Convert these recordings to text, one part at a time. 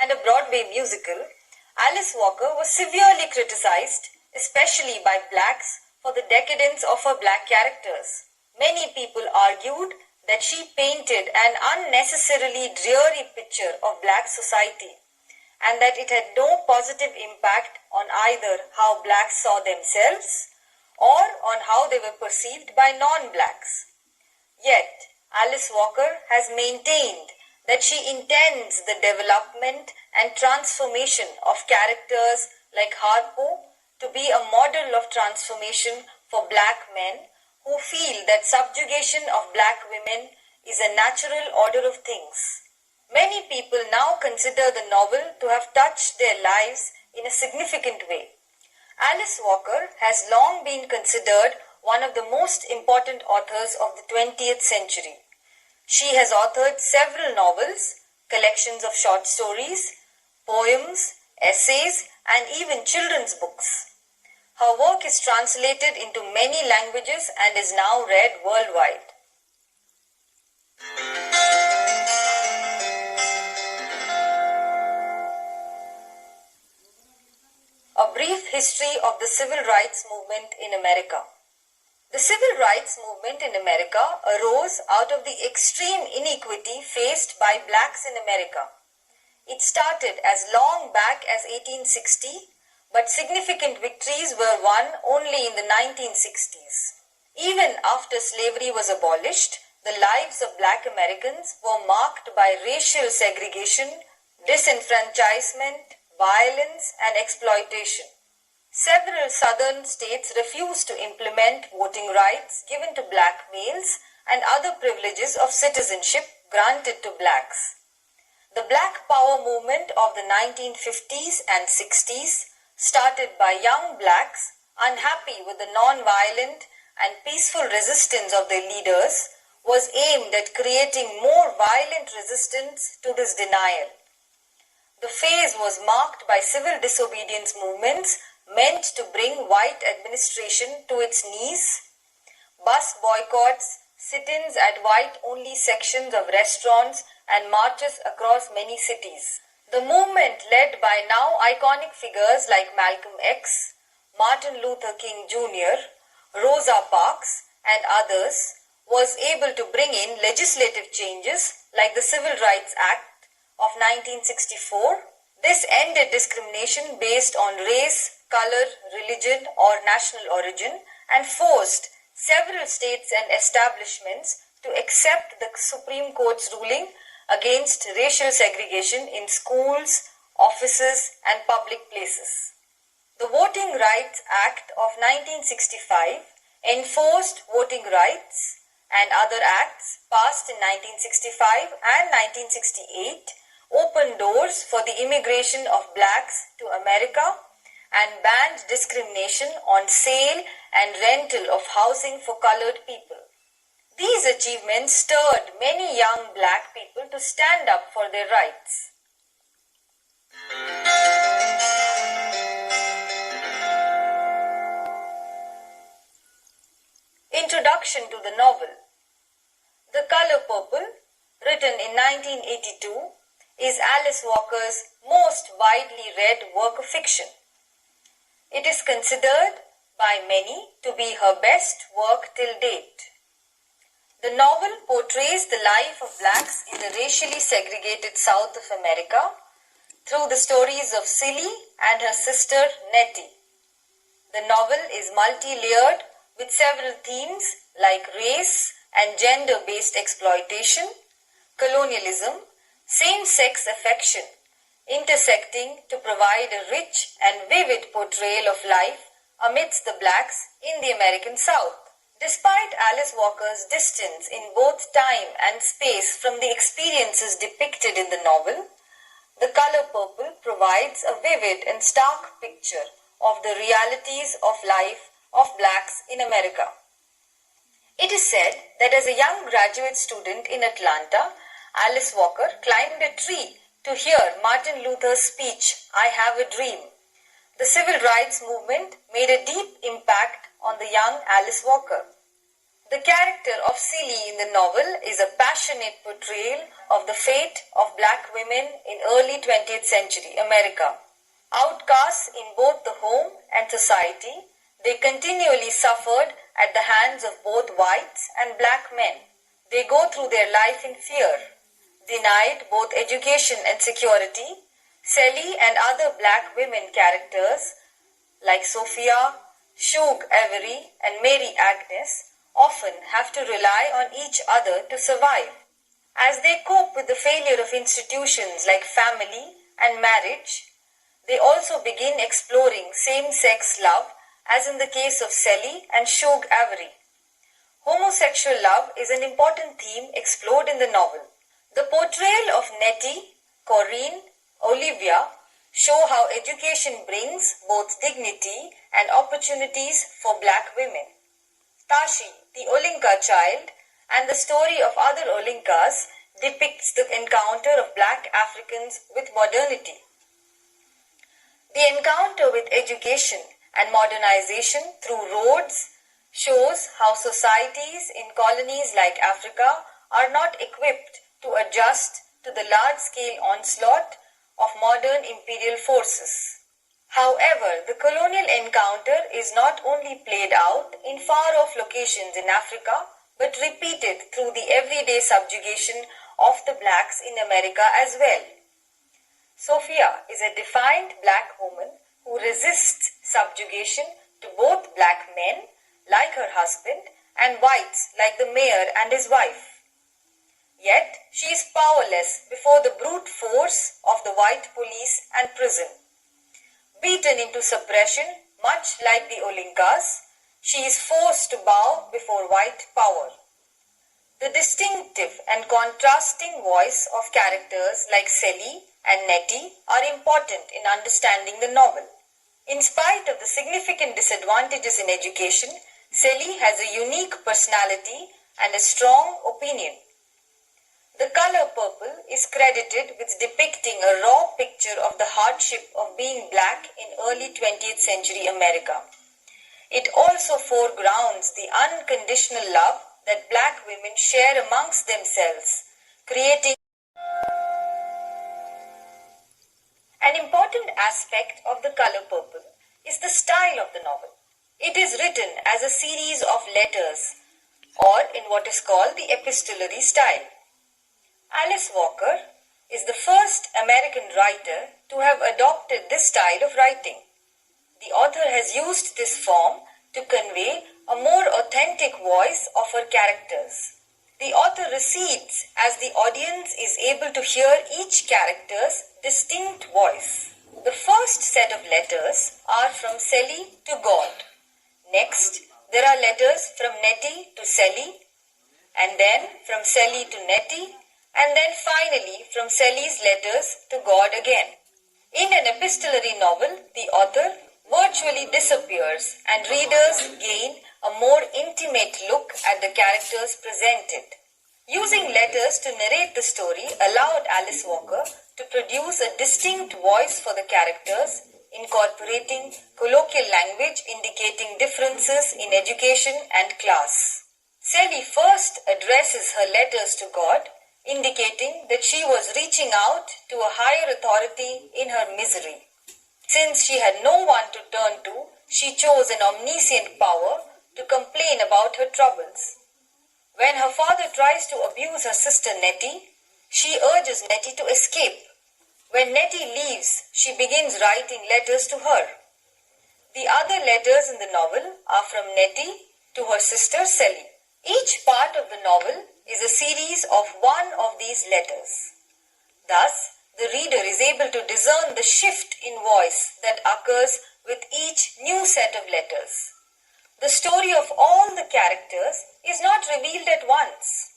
and a Broadway musical, Alice Walker was severely criticized, especially by blacks, for the decadence of her black characters. Many people argued that she painted an unnecessarily dreary picture of black society, and that it had no positive impact on either how blacks saw themselves or on how they were perceived by non-blacks. Yet, Alice Walker has maintained that she intends the development and transformation of characters like Harpo to be a model of transformation for black men who feel that subjugation of black women is a natural order of things. Many people now consider the novel to have touched their lives in a significant way. Alice Walker has long been considered one of the most important authors of the 20th century. She has authored several novels, collections of short stories, poems, essays, and even children's books. Her work is translated into many languages and is now read worldwide. A brief history of the civil rights movement in America. The civil rights movement in America arose out of the extreme inequity faced by blacks in America. It started as long back as 1860, but significant victories were won only in the 1960s. Even after slavery was abolished, the lives of black Americans were marked by racial segregation, disenfranchisement, violence, and exploitation. Several southern states refused to implement voting rights given to black males and other privileges of citizenship granted to blacks. The Black Power movement of the 1950s and 60s, started by young blacks unhappy with the non-violent and peaceful resistance of their leaders, was aimed at creating more violent resistance to this denial. The phase was marked by civil disobedience movements meant to bring white administration to its knees, bus boycotts, sit-ins at white-only sections of restaurants, and marches across many cities. The movement, led by now iconic figures like Malcolm X, Martin Luther King Jr., Rosa Parks, and others, was able to bring in legislative changes like the Civil Rights Act of 1964. This ended discrimination based on race, color, religion, or national origin, and forced several states and establishments to accept the Supreme Court's ruling against racial segregation in schools, offices, and public places. The Voting Rights Act of 1965 enforced voting rights, and other acts passed in 1965 and 1968 opened doors for the immigration of blacks to America and banned discrimination on sale and rental of housing for colored people. These achievements stirred many young black people to stand up for their rights. Introduction to the novel. The Color Purple, written in 1982, is Alice Walker's most widely read work of fiction. It is considered by many to be her best work till date. The novel portrays the life of blacks in the racially segregated South of America through the stories of Celie and her sister Nettie. The novel is multi-layered with several themes like race and gender-based exploitation, colonialism, same-sex affection, intersecting to provide a rich and vivid portrayal of life amidst the blacks in the American South. Despite Alice Walker's distance in both time and space from the experiences depicted in the novel, The Color Purple provides a vivid and stark picture of the realities of life of blacks in America. It is said that as a young graduate student in Atlanta, Alice Walker climbed a tree to hear Martin Luther's speech, "I Have a Dream." The civil rights movement made a deep impact on the young Alice Walker. The character of Celie in the novel is a passionate portrayal of the fate of black women in early 20th century America. Outcasts in both the home and society, they continually suffered at the hands of both whites and black men. They go through their life in fear, denied both education and security. Celie and other black women characters like Sophia, Shug, Avery, and Mary Agnes often have to rely on each other to survive. As they cope with the failure of institutions like family and marriage, they also begin exploring same-sex love, as in the case of Celie and Shug Avery. Homosexual love is an important theme explored in the novel. The portrayal of Nettie, Corinne, Olivia show how education brings both dignity and opportunities for black women. Tashi, the Olinka child, and the story of other Olinkas depicts the encounter of black Africans with modernity. The encounter with education and modernization through roads shows how societies in colonies like Africa are not equipped to adjust to the large-scale onslaught of modern imperial forces. However, the colonial encounter is not only played out in far-off locations in Africa, but repeated through the everyday subjugation of the blacks in America as well. Sophia is a defiant black woman who resists subjugation to both black men, like her husband, and whites like the mayor and his wife. Yet, she is powerless before the brute force of the white police and prison. Beaten into suppression, much like the Olinkas, she is forced to bow before white power. The distinctive and contrasting voice of characters like Celie and Nettie are important in understanding the novel. In spite of the significant disadvantages in education, Celie has a unique personality and a strong opinion. The color purple is credited with depicting a raw picture of the hardship of being black in early 20th century America. It also foregrounds the unconditional love that black women share amongst themselves, creating an important aspect of The Color Purple is the style of the novel. It is written as a series of letters, or in what is called the epistolary style. Alice Walker is the first American writer to have adopted this style of writing. The author has used this form to convey a more authentic voice of her characters. The author recedes as the audience is able to hear each character's distinct voice. The first set of letters are from Celie to God. Next, there are letters from Nettie to Celie, and then from Celie to Nettie, and then finally from Celie's letters to God again. In an epistolary novel, the author virtually disappears and readers gain a more intimate look at the characters presented. Using letters to narrate the story allowed Alice Walker to produce a distinct voice for the characters, incorporating colloquial language indicating differences in education and class. Celie first addresses her letters to God, indicating that she was reaching out to a higher authority in her misery. Since she had no one to turn to, she chose an omniscient power to complain about her troubles. When her father tries to abuse her sister Nettie, she urges Nettie to escape. When Nettie leaves, she begins writing letters to her. The other letters in the novel are from Nettie to her sister Celie. Each part of the novel is a series of one of these letters. Thus, the reader is able to discern the shift in voice that occurs with each new set of letters. The story of all the characters is not revealed at once.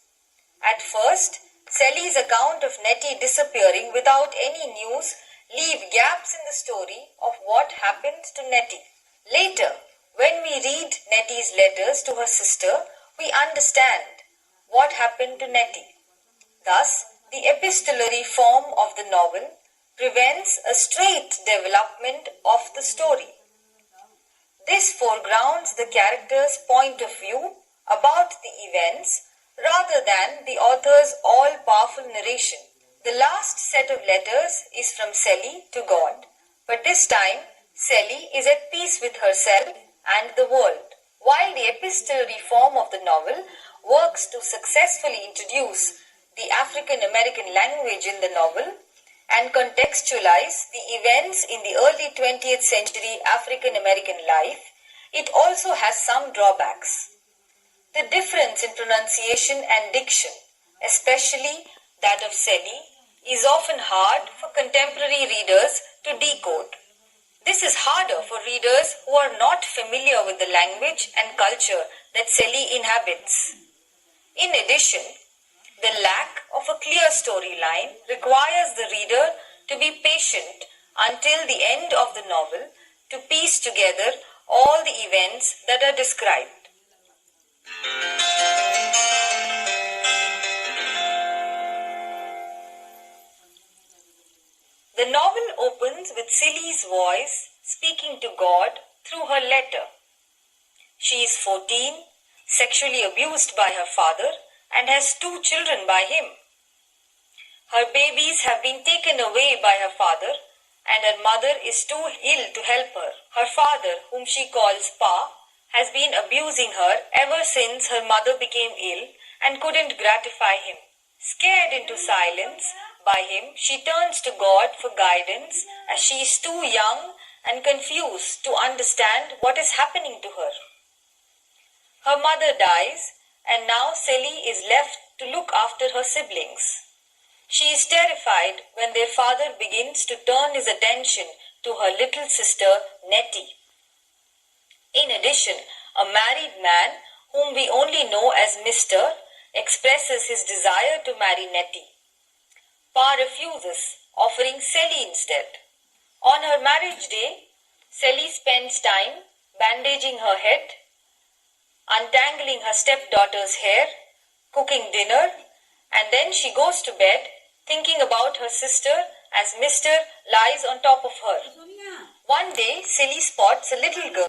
At first, Celie's account of Nettie disappearing without any news leave gaps in the story of what happened to Nettie. Later, when we read Nettie's letters to her sister, we understand what happened to Nettie. Thus, the epistolary form of the novel prevents a straight development of the story. This foregrounds the character's point of view about the events rather than the author's all-powerful narration. The last set of letters is from Celie to God, but this time Celie is at peace with herself and the world. While the epistolary form of the novel works to successfully introduce the African American language in the novel and contextualize the events in the early 20th century African American life, it also has some drawbacks. The difference in pronunciation and diction, especially that of Celie, is often hard for contemporary readers to decode. This is harder for readers who are not familiar with the language and culture that Celie inhabits. In addition, the lack of a clear storyline requires the reader to be patient until the end of the novel to piece together all the events that are described. The novel opens with Celie's voice speaking to God through her letter. She is 14, sexually abused by her father, and has 2 children by him. Her babies have been taken away by her father, and her mother is too ill to help her. Her father, whom she calls Pa, has been abusing her ever since her mother became ill and couldn't gratify him. Scared into silence by him, she turns to God for guidance as she is too young and confused to understand what is happening to her. Her mother dies, and now Celie is left to look after her siblings. She is terrified when their father begins to turn his attention to her little sister Nettie. In addition, a married man, whom we only know as Mr., expresses his desire to marry Nettie. Pa refuses, offering Celie instead. On her marriage day, Celie spends time bandaging her head, untangling her stepdaughter's hair, cooking dinner, and then she goes to bed thinking about her sister as Mr. lies on top of her. One day, Celie spots a little girl